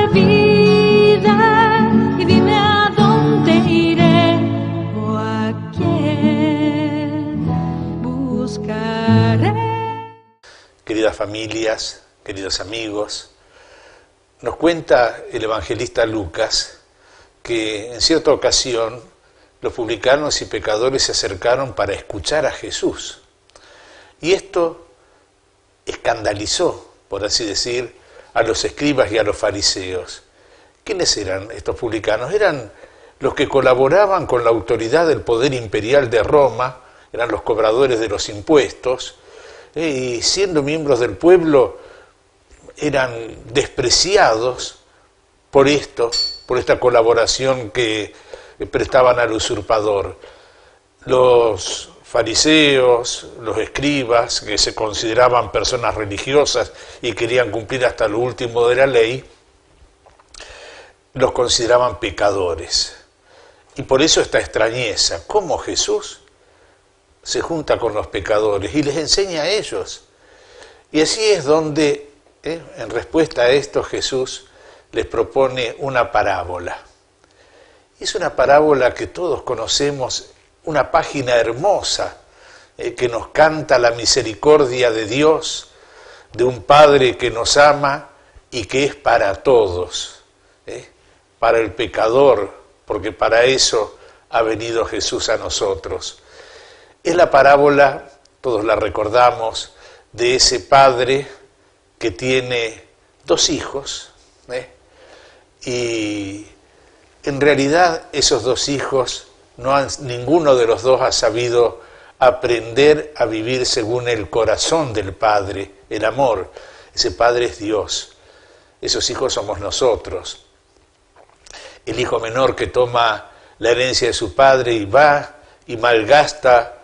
de vida y dime a dónde iré o a quién buscaré. Queridas familias, queridos amigos, nos cuenta el evangelista Lucas que en cierta ocasión los publicanos y pecadores se acercaron para escuchar a Jesús. Y esto escandalizó, por así decir, a los escribas y a los fariseos. ¿Quiénes eran estos publicanos? Eran los que colaboraban con la autoridad del poder imperial de Roma, eran los cobradores de los impuestos, y siendo miembros del pueblo eran despreciados por esto, por esta colaboración que prestaban al usurpador. Los fariseos, los escribas, que se consideraban personas religiosas y querían cumplir hasta lo último de la ley, los consideraban pecadores. Y por eso esta extrañeza, cómo Jesús se junta con los pecadores y les enseña a ellos. Y así es donde, en respuesta a esto, Jesús les propone una parábola. Es una parábola que todos conocemos, una página hermosa que nos canta la misericordia de Dios, de un Padre que nos ama y que es para todos, para el pecador, porque para eso ha venido Jesús a nosotros. Es la parábola, todos la recordamos, de ese padre que tiene dos hijos, y en realidad esos dos hijos, ninguno de los dos ha sabido aprender a vivir según el corazón del Padre, el amor. Ese Padre es Dios, esos hijos somos nosotros. El hijo menor que toma la herencia de su padre y va y malgasta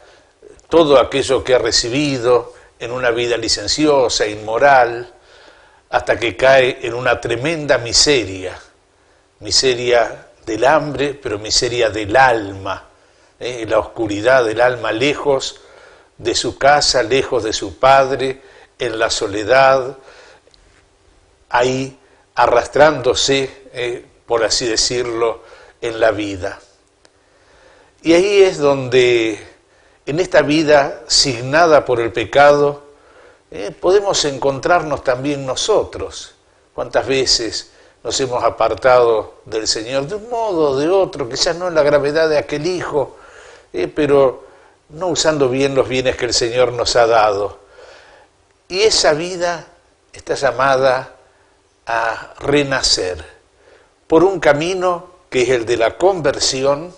todo aquello que ha recibido en una vida licenciosa, inmoral, hasta que cae en una tremenda miseria del hambre, pero miseria del alma, la oscuridad del alma, lejos de su casa, lejos de su padre, en la soledad, ahí arrastrándose, por así decirlo, en la vida. Y ahí es donde, en esta vida signada por el pecado, podemos encontrarnos también nosotros. ¿Cuántas veces nos hemos apartado del Señor de un modo o de otro, quizás no en la gravedad de aquel hijo, pero no usando bien los bienes que el Señor nos ha dado? Y esa vida está llamada a renacer por un camino que es el de la conversión.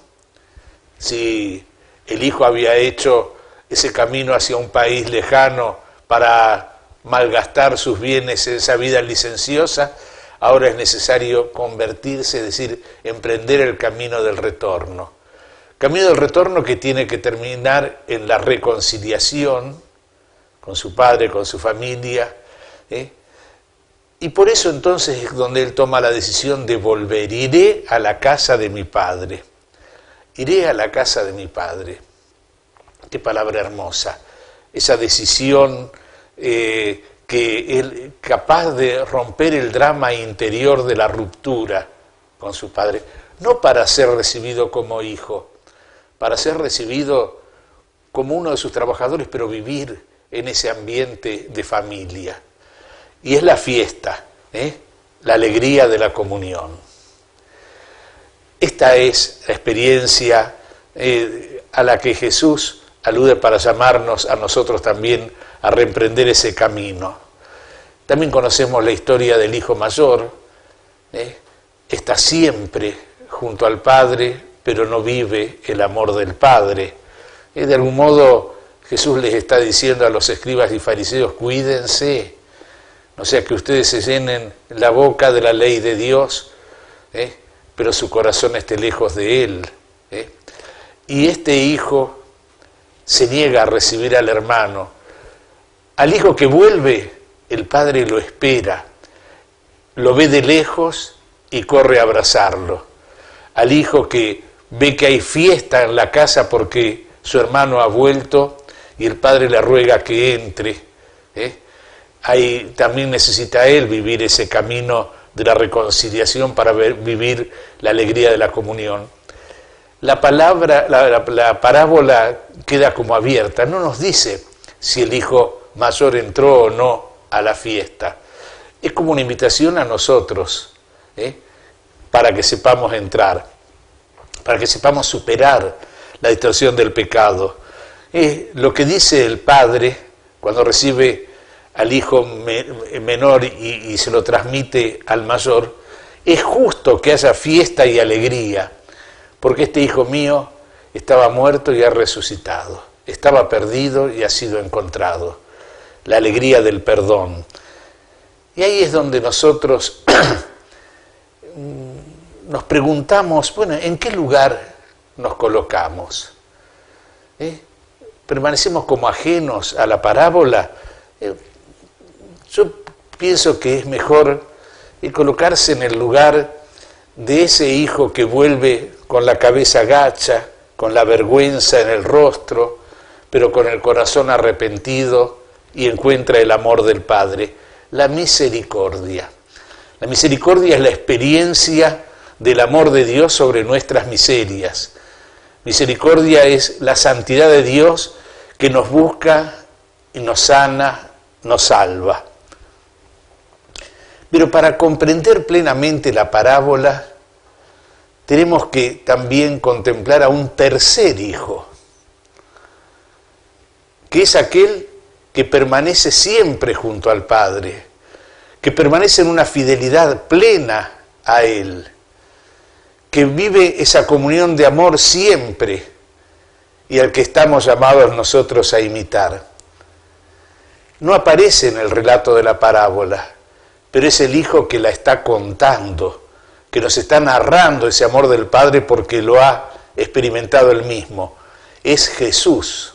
Si el hijo había hecho ese camino hacia un país lejano para malgastar sus bienes en esa vida licenciosa, ahora es necesario convertirse, es decir, emprender el camino del retorno. Camino del retorno que tiene que terminar en la reconciliación con su padre, con su familia. Y por eso entonces es donde él toma la decisión de volver. Iré a la casa de mi padre. Iré a la casa de mi padre. Qué palabra hermosa. Esa decisión que él capaz de romper el drama interior de la ruptura con su padre. No para ser recibido como hijo, para ser recibido como uno de sus trabajadores, pero vivir en ese ambiente de familia. Y es la fiesta, la alegría de la comunión. Esta es la experiencia a la que Jesús alude para llamarnos a nosotros también a reemprender ese camino. También conocemos la historia del hijo mayor, está siempre junto al Padre, pero no vive el amor del Padre. De algún modo Jesús les está diciendo a los escribas y fariseos, cuídense, no sea que ustedes se llenen la boca de la ley de Dios, pero su corazón esté lejos de Él. Y este hijo se niega a recibir al hermano. Al hijo que vuelve, el padre lo espera, lo ve de lejos y corre a abrazarlo. Al hijo que ve que hay fiesta en la casa porque su hermano ha vuelto y el padre le ruega que entre. Ahí también necesita él vivir ese camino de la reconciliación para vivir la alegría de la comunión. La parábola queda como abierta, no nos dice si el hijo mayor entró o no a la fiesta. Es como una invitación a nosotros, para que sepamos entrar, para que sepamos superar la distorsión del pecado. Lo que dice el padre cuando recibe al hijo menor y se lo transmite al mayor: es justo que haya fiesta y alegría, porque este hijo mío estaba muerto y ha resucitado, estaba perdido y ha sido encontrado. La alegría del perdón. Y ahí es donde nosotros nos preguntamos, bueno, ¿en qué lugar nos colocamos? ¿Permanecemos como ajenos a la parábola? Yo pienso que es mejor colocarse en el lugar de ese hijo que vuelve con la cabeza gacha, con la vergüenza en el rostro, pero con el corazón arrepentido y encuentra el amor del Padre, la misericordia. La misericordia es la experiencia del amor de Dios sobre nuestras miserias. Misericordia es la santidad de Dios que nos busca y nos sana, nos salva. Pero para comprender plenamente la parábola, tenemos que también contemplar a un tercer hijo, que es aquel que permanece siempre junto al Padre, que permanece en una fidelidad plena a Él, que vive esa comunión de amor siempre y al que estamos llamados nosotros a imitar. No aparece en el relato de la parábola, pero es el hijo que la está contando, que nos está narrando ese amor del Padre porque lo ha experimentado él mismo. Es Jesús.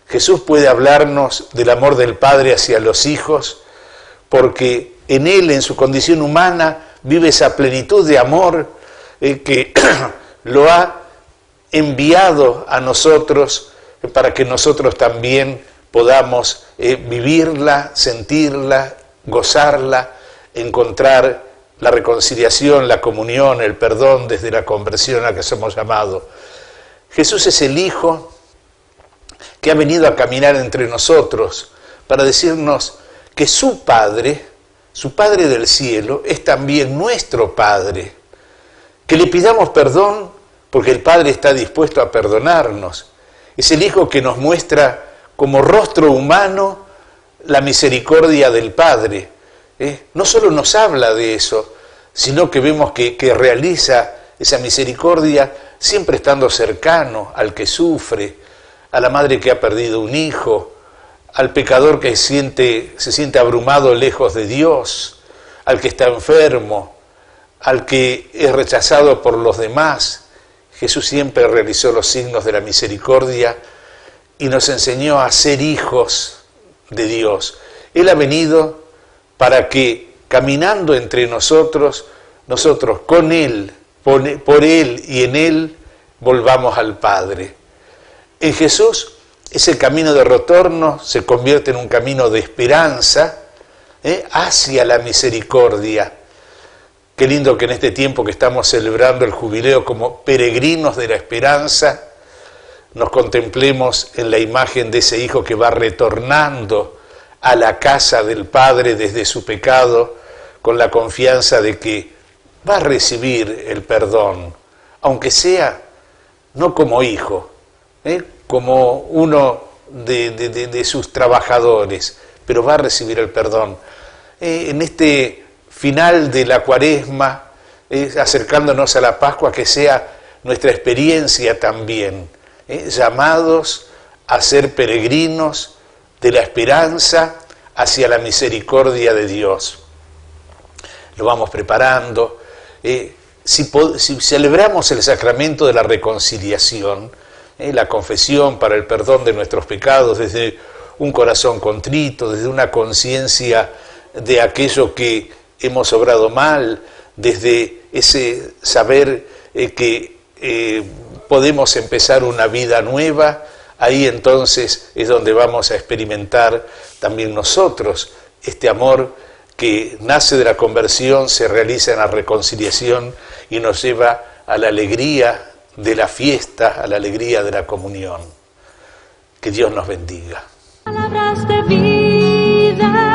Jesús puede hablarnos del amor del Padre hacia los hijos porque en Él, en su condición humana, vive esa plenitud de amor que lo ha enviado a nosotros para que nosotros también podamos vivirla, sentirla, gozarla, encontrar la reconciliación, la comunión, el perdón desde la conversión a la que somos llamados. Jesús es el Hijo que ha venido a caminar entre nosotros para decirnos que su Padre del cielo, es también nuestro Padre. Que le pidamos perdón porque el Padre está dispuesto a perdonarnos. Es el Hijo que nos muestra como rostro humano la misericordia del Padre. No solo nos habla de eso, sino que vemos que realiza esa misericordia siempre estando cercano al que sufre, a la madre que ha perdido un hijo, al pecador que se siente abrumado lejos de Dios, al que está enfermo, al que es rechazado por los demás. Jesús siempre realizó los signos de la misericordia y nos enseñó a ser hijos de Dios. Él ha venido para que, caminando entre nosotros con Él, por Él y en Él, volvamos al Padre. En Jesús, ese camino de retorno se convierte en un camino de esperanza hacia la misericordia. Qué lindo que en este tiempo que estamos celebrando el jubileo como peregrinos de la esperanza, nos contemplemos en la imagen de ese hijo que va retornando a la casa del Padre desde su pecado, con la confianza de que va a recibir el perdón, aunque sea no como hijo, como uno de sus trabajadores, pero va a recibir el perdón. En este final de la Cuaresma, acercándonos a la Pascua, que sea nuestra experiencia también, llamados a ser peregrinos de la esperanza hacia la misericordia de Dios. Lo vamos preparando. Si celebramos el sacramento de la reconciliación, la confesión para el perdón de nuestros pecados desde un corazón contrito, desde una conciencia de aquello que hemos obrado mal, desde ese saber que podemos empezar una vida nueva, ahí entonces es donde vamos a experimentar también nosotros este amor que nace de la conversión, se realiza en la reconciliación y nos lleva a la alegría de la fiesta, a la alegría de la comunión. Que Dios nos bendiga. Palabras de vida.